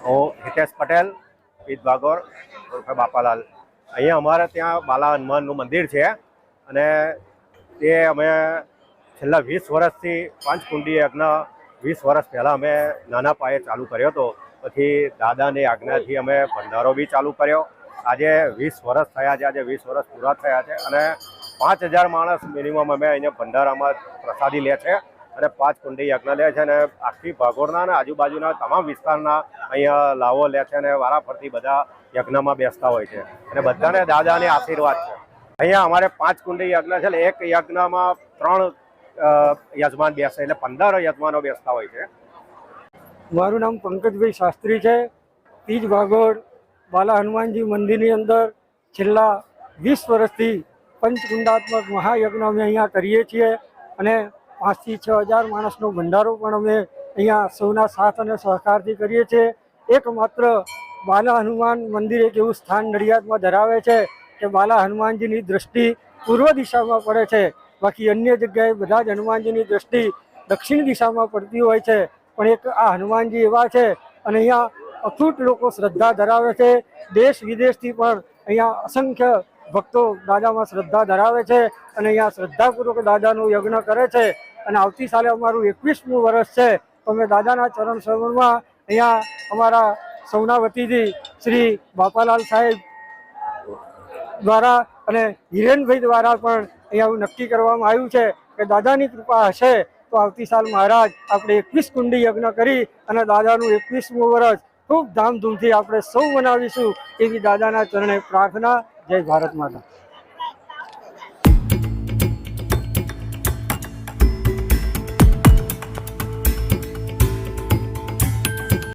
હું હિતેશ પટેલ, પીત ભાગોર ઉર્ફે બાપાલાલ. અહીંયા અમારે ત્યાં બાલા હનુમાનનું મંદિર છે અને તે અમે છેલ્લા 20 વર્ષથી પાંચકુંડી યજ્ઞ 20 વર્ષ પહેલાં અમે નાના પાયે ચાલુ કર્યો હતો. પછી દાદાની આજ્ઞાથી અમે ભંડારો બી ચાલુ કર્યો. આજે 20 વર્ષ થયા છે, આજે 20 વર્ષ પૂરા થયા છે અને 5000 માણસ મિનિમમ અમે અહીંયા ભંડારામાં પ્રસાદી લે છે અને 5 કુંડી યજ્ઞ લે છે અને આખી ભાગોળના અને આજુબાજુના તમામ વિસ્તારના અહીંયા લાવો લે છે અને વારાફરતી બધા યજ્ઞમાં બેસતા હોય છે અને બધાને દાદાને આશીર્વાદ છે. અહીંયા અમારે 5 કુંડી યજ્ઞ છે એટલે એક યજ્ઞમાં 3 યજમાન બેસે એટલે 15 યજમાનો બેસતા હોય છે. મારું નામ પંકજભાઈ શાસ્ત્રી છે. પીજ ભાગોળ બાલા હનુમાનજી મંદિરની અંદર છેલ્લા 20 વર્ષથી પંચકુંડાત્મક મહાયજ્ઞ અમે અહીંયા કરીએ છીએ અને 5 થી 6000 માણસનો ભંડારો પણ અમે અહીંયા સૌના સાથ અને સહકારથી કરીએ છીએ. એકમાત્ર બાલા હનુમાન મંદિર એક એવું સ્થાન નડિયાદમાં ધરાવે છે કે બાલા હનુમાનજીની દૃષ્ટિ પૂર્વ દિશામાં પડે છે. બાકી અન્ય જગ્યાએ બધા જ હનુમાનજીની દૃષ્ટિ દક્ષિણ દિશામાં પડતી હોય છે. પણ એક આ હનુમાનજી એવા છે અને અહીંયા અખૂટ લોકો શ્રદ્ધા ધરાવે છે. દેશ વિદેશથી પણ અહીંયા અસંખ્ય ભક્તો દાદામાં શ્રદ્ધા ધરાવે છે અને અહીંયા શ્રદ્ધાપૂર્વક દાદાનું યજ્ઞ કરે છે. અને આવતી સાલે અમારું 21મું વર્ષ છે. તો અમે દાદાના ચરણ સરોવરમાં અહીંયા અમારા સૌના વતીથી શ્રી બાપાલાલ સાહેબ દ્વારા અને હિરેનભાઈ દ્વારા પણ અહીંયા નક્કી કરવામાં આવ્યું છે કે દાદાની કૃપા હશે તો આવતી સાલ મહારાજ આપણે 21 કુંડી યજ્ઞ કરી અને દાદાનું 21મું વર્ષ ખૂબ ધામધૂમથી આપણે સૌ મનાવીશું એવી દાદાના ચરણે પ્રાર્થના. જય ભારત માતા.